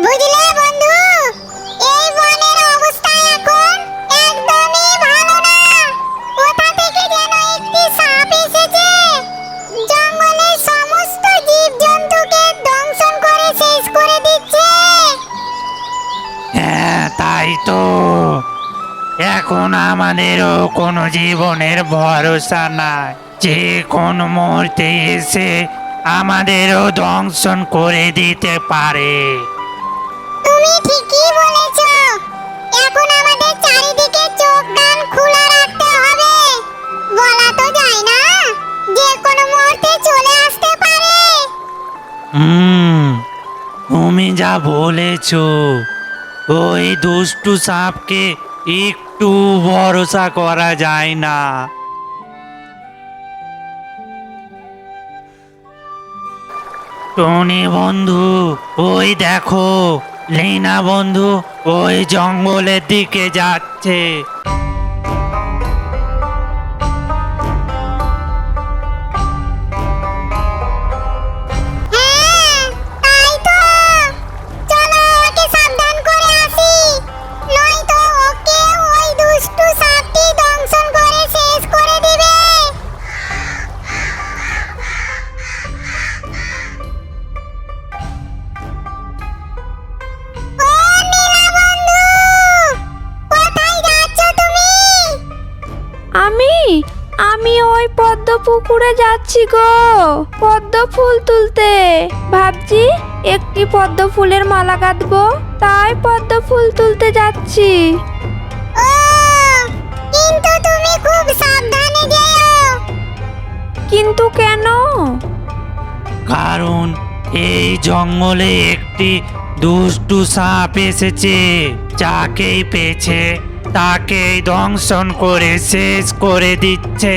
বুঝলে বন্ধু, এই বনের অবস্থা এখন একদমই ভালো না। কোথা থেকে যেন একটি সাপ এসেছে, জঙ্গলের সমস্ত জীবজন্তুকে দংশন করে শেষ করে দিচ্ছে। হ্যাঁ, তাই তো। এখন আমাদেরও কোনো জীবনের ভরসা নাই, যে কোন মুহূর্তে এসে আমাদেরও দংশন করে দিতে পারে। তুমি ঠিকই বলেছ। এখন আমাদের চারিদিকে চোখ কান খোলা রাখতে হবে। বলা তো যায় না, যে কোনো মুহূর্তে চলে আসতে পারে। তুমি যা বলেছ, ওই দুষ্টু সাপকে একটু ভরসা করা যায় না। টনি বন্ধু, ওই দেখো, লীনা বন্ধু ওই জঙ্গলের দিকে যাচ্ছে। হ্যাঁ, তাই তো। চলো ওকে সাবধান করে আসি, নয়তো ওকে ওই দুষ্টু সাপটি দংশন করে শেষ করে দিবে। ও নীলা বন্ধু, কোথায় যাচ্ছ তুমি? আমি আমি ওই পদ্ম পুকুরে যাচ্ছি গো, পদ্ম ফুল তুলতে। ভাবছি একটি পদ্ম ফুলের মালা গাঁথবো, তাই পদ্ম ফুল তুলতে যাচ্ছি। ও, কিন্তু তুমি খুব সাবধানে যেও। কিন্তু কেন? কারণ এই জঙ্গলে একটি দুষ্টু সাপ এসেছে, যাকেই পেয়েছে তাকেই দংশন করে শেষ করে দিচ্ছে।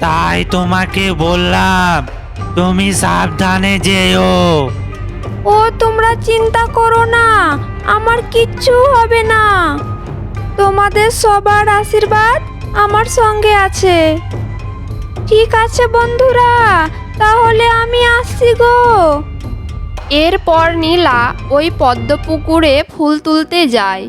তাই তোমাকে বললাম, তুমি সাবধানে যেও। ও, তোমরা চিন্তা করো না, আমার কিচ্ছু হবে না। তোমাদের সবার আশীর্বাদ আমার সঙ্গে আছে। ঠিক আছে বন্ধুরা, তাহলে আমি আসছি গো। এরপর নীলা ওই পদ্ম পুকুরে ফুল তুলতে যায়।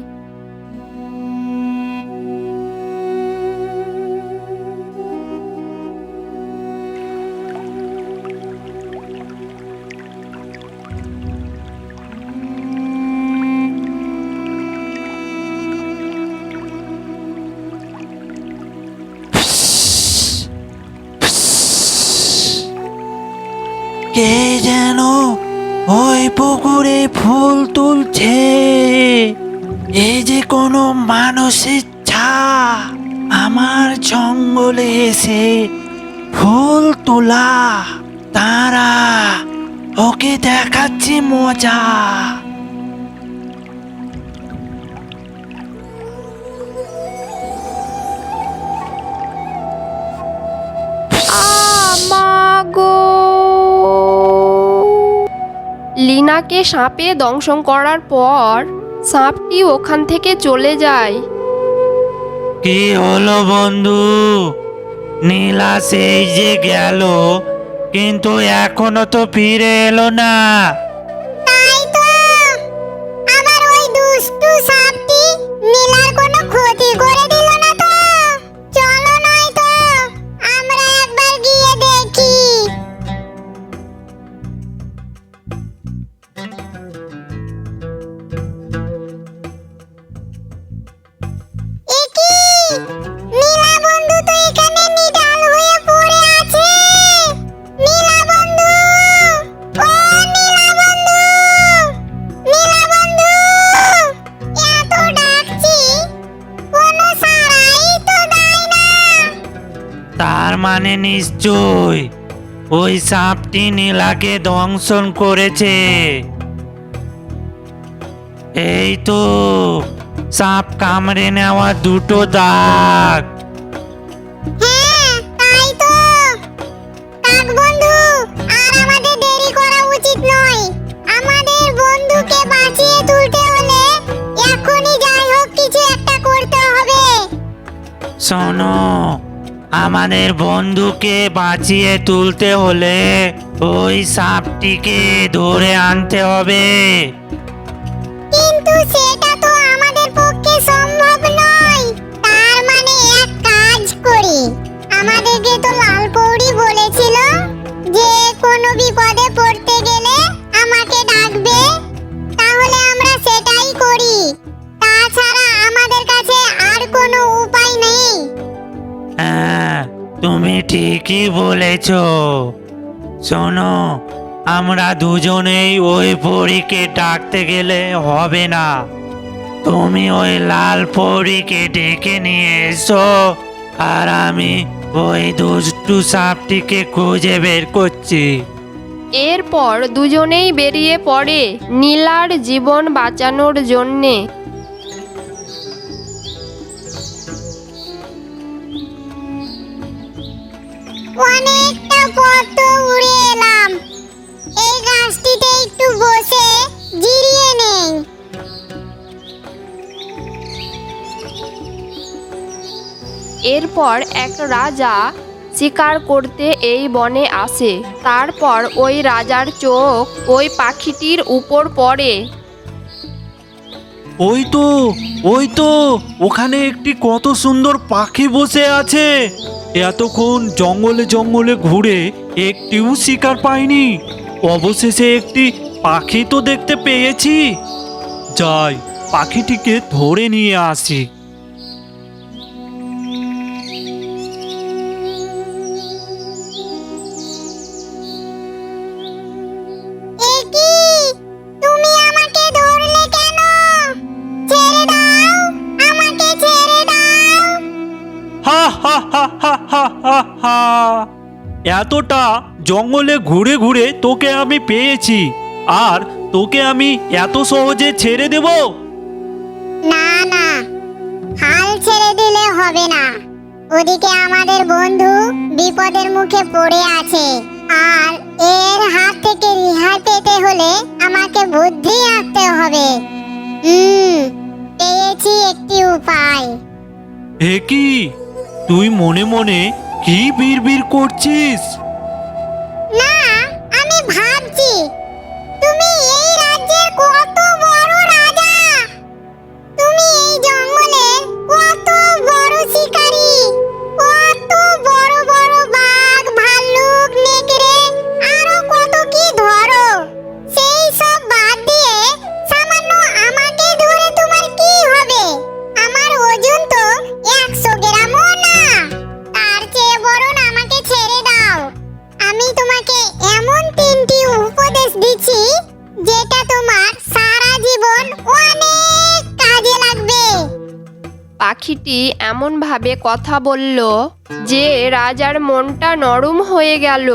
কে যেন ওই পুকুরে ফুল তুলছে। এই যে কোনো মানুষের ছা আমার জঙ্গলে এসে ফুল তোলা। তারা ওকে দেখাচ্ছি মজা। আমাগো, লিনাকে সাপে দংশন করার পর সাপটি ওখান থেকে চলে যায়। কি হলো বন্ধু? নীলা সেই যে গেল, কিন্তু এখনো তো ফিরে এলো না। তাই তো, আবার ওই দুষ্টু সাপটি নীলার কোনো ক্ষতি করে দিল না তো। চলো নয়তো আমরা একবার গিয়ে দেখি। একি, নীলা বন্ধু তো এখানে নিডাল হয়ে পড়ে আছে। নীলা বন্ধু, ও নীলা বন্ধু, নীলা বন্ধু, এত ডাকছি, কোনো সাড়াই তো দেয় না। তার মানে নিশ্চয় ওই সাপটি নীলাকে দংশন করেছে। এই তো সাপ কামড়ে নেওয়া দুটো দাগ। হ্যাঁ তাই তো। কাক বন্ধু, আর আমাদের দেরি করা উচিত নয়। আমাদের বন্ধুকে বাঁচিয়ে তুলতে হলে এখনই যাই হোক কিছু একটা করতে হবে। শোনো, আমাদের বন্ধুকে বাঁচিয়ে তুলতে হলে ওই সাপটিকে ধরে আনতে হবে। কিন্তু সেটা তো আমাদের পক্ষে সম্ভব নয়। তার মানে এক কাজ করি, আমাদেরকে তো লালপৌরি বলেছিল যে কোনো বিপদে পড়তে গেলে আমাকে ডাকবে। তাহলে আমরা সেটাই করি, তাছাড়া আমাদের কাছে আর কোনো উপায় নেই। হ্যাঁ, তুমি ঠিকই বলেছ। শোনো, আমরা দুজনেই ওই পরীকে ডাকতে গেলে হবে না। তুমি ওই লাল পরীকে ডেকে নিয়ে এসো, আর আমি ওই দুষ্টু সাপটিকে খুঁজে বের করছি। এরপর দুজনেই বেরিয়ে পড়ে নীলার জীবন বাঁচানোর জন্যে। অনেকটা পথ তো উড়ে এলাম, এই গাছটিতে একটু বসে জিরিয়ে নেই। এরপর এক রাজা শিকার করতে এই বনে আসে। তারপর ওই রাজার চোখ ওই পাখিটির উপর পড়ে। ওই তো ওখানে একটি কত সুন্দর পাখি বসে আছে। এতক্ষণ জঙ্গলে জঙ্গলে ঘুরে একটিও শিকার পাইনি, অবশেষে একটি পাখি তো দেখতে পেয়েছি। যাই, পাখিটিকে ধরে নিয়ে আসি। এ কি, তুমি আমাকে ধরলে কেন? ছেড়ে দাও, আমাকে ছেড়ে দাও। হা হা হা হা হা হা হা। এতটা জঙ্গলে ঘুরে ঘুরে তোকে আমি পেয়েছি, আর তোকে আমি এত সহজে ছেড়ে দেব? না না, হাল ছেড়ে দিলে হবে না। ওদিকে আমাদের বন্ধু বিপদের মুখে পড়ে আছে, আর এর হাত থেকে রেহাই পেতে হলে আমাকে বুদ্ধি আঁকতে হবে। পেয়েছি একটি উপায়। হে কি, তুই মনে মনে কি বিড়বিড় করছিস? না, আমি ভাবছি তুমি এই রাজ্যের কত বড় রাজা। তুমি এই জঙ্গলের কত বড় শিকারী, কত বড় বড় বাঘ, ভাল্লুক, নেকড়ে, আরো কত কি ধরো। সেই সব বাদ দিয়ে সামান্য আমাকে ধরে তোমার কি হবে? আমার ওজন তো 100 গ্রামও না। তার চেয়ে বরং আমাকে ছেড়ে দাও। আমি তোমাকে এমন 3টি উপদেশ দিচ্ছি যেটা তোমার সারা জীবন অনেক কাজে লাগবে। পাখিটি এমনভাবে কথা বলল যে রাজার মনটা নরম হয়ে গেল।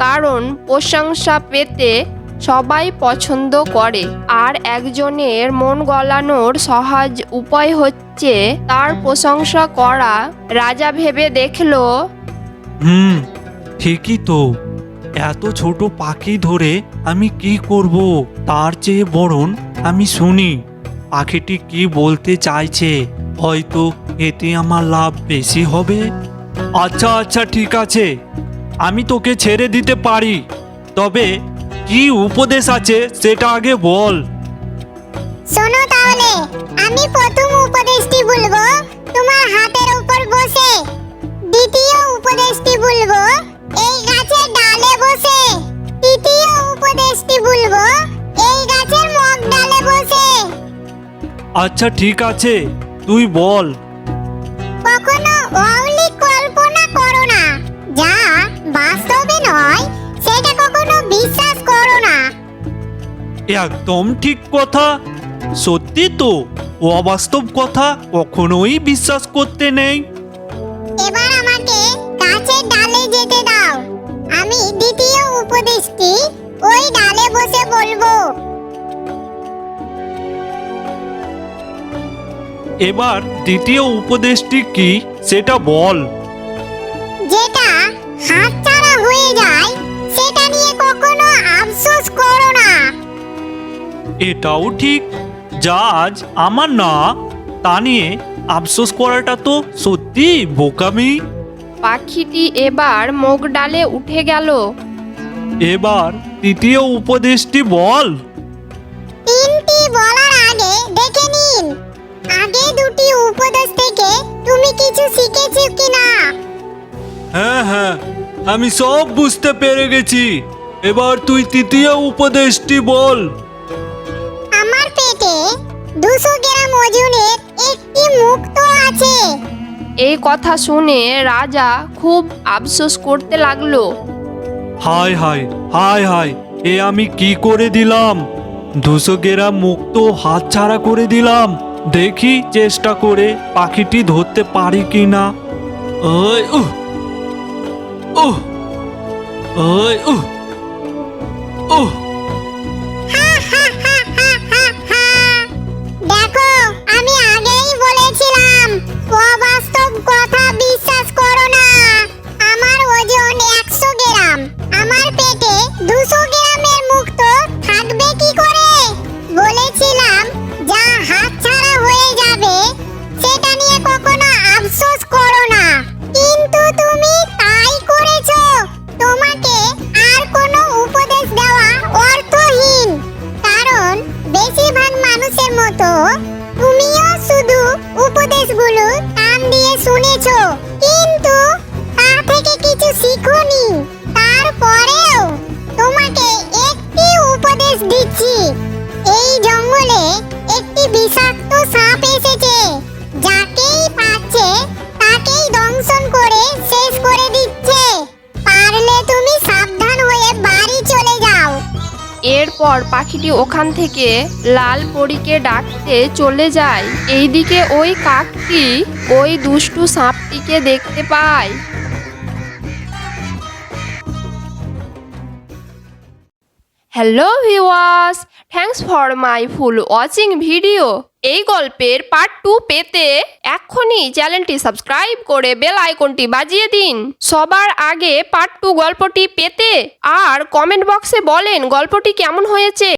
কারণ প্রশংসা পেতে সবাই পছন্দ করে, আর একজনের মন গলানোর সহজ উপায় হচ্ছে তার প্রশংসা করা। রাজা ভেবে দেখলো, ঠিকই তো। এত ছোট পাখি ধরে আমি কি করব? তার চেয়ে বরং আমি শুনি পাখিটি কি বলতে চাইছে, হয়তো এতে আমার লাভ বেশি হবে। আচ্ছা আচ্ছা, ঠিক আছে, আমি তোকে ছেড়ে দিতে পারি, তবে কি উপদেশ আছে সেটা আগে বল। শোনো তাহলে, আমি প্রথম উপদেশটি বলবো, তোমার হাতের উপর বসে। দ্বিতীয় উপদেশটি বলবো, এই গাছের ডালে বসে। তৃতীয় উপদেশটি বলবো, এই গাছের মগ ডালে বসে। আচ্ছা ঠিক আছে, তুই বল। কখনো অলিক কল্পনা করো না, যা বাস্তবে নয় সেটা কখনো বিশ্বাস করো না। একদম ঠিক কথা। সত্যি তো, অবাস্তব কথা কখনোই বিশ্বাস করতে নেই। এবার আমাকে গাছের ডালে যেতে দাও, আমি দ্বিতীয় উপদেশটি ওই ডালে বসে বলবো। এবার দ্বিতীয় উপদেশটি কি সেটা বল। যেটা হাতছাড়া হয়ে যায় সেটা নিয়ে কখনো আফসোস করো না। এটাও ঠিক, যা আজ আমার না তা নিয়ে আফসোস করাটা তো সত্যি বোকামি। পাখিটি এবার মুগ ডালে উঠে গেল। এবার তৃতীয় উপদেশটি বল। তিনটি বলার আগে দেখে নিন আগে দুটি উপদেশ থেকে তুমি কিছু শিখেছো কিনা। হ্যাঁ হ্যাঁ, আমি সব বুঝতে পেরে গেছি। এবার তুই তৃতীয় উপদেশটি বল। আমার পেটে 200 গ্রাম ওজনের একটি মুক্তো আছে। এই কথা শুনে রাজা খুব আফসোস করতে লাগলো। হায় হায় হায় হায়, এ আমি কি করে দিলাম? 200 গ্রাম মুক্তো হাতছাড়া করে দিলাম। দেখি চেষ্টা করে পাখিটি ধরতে পারি কিনা। ওই উহ উহ ওই উহ উহ দেখো আমি আগেই বলেছিলাম অবাস্তব কথা বিশ্বাস করো না। আমার ওজন 100 গ্রাম, আমার পেটে 200 গ্রামের মুক্তো থাকবে কি করে? বলেছিলাম যা হাতছাড়া হয়ে যাবে সেটা নিয়ে কখনো আফসোস করো না, কিন্তু তুমি তাই করেছো। তোমাকে আর কোনো উপদেশ দেওয়া অর্থহীন, কারণ বেশিরভাগ মানুষের মতো তুমিও শুধু উপদেশগুলো কান দিয়ে শুনেছো, কিন্তু তা থেকে কিছু শিখোনি। তারপরেও তোমাকে একটি উপদেশ দিচ্ছি। এই জঙ্গলে একটি বিষাক্ত সাপ এসেছে, যাকেই পাচ্ছে তাকেই দংশন করে শেষ করে দিচ্ছে। পারলে তুমি সাবধান হয়ে বাড়ি চলে যাও। এরপর পাখিটি ওখান থেকে লাল পরীকে ডাকতে চলে যায়। এইদিকে ওই কাকটি ওই দুষ্টু সাপটিকে দেখতে পায়। Hello viewers, thanks for my full watching video. এই গল্পের পার্ট 2 পেতে এক্ষুনি চ্যানেলটি সাবস্ক্রাইব করে বেল আইকনটি বাজিয়ে দিন সবার আগে পার্ট 2 গল্পটি পেতে। আর কমেন্ট বক্সে বলেন গল্পটি কেমন হয়েছে।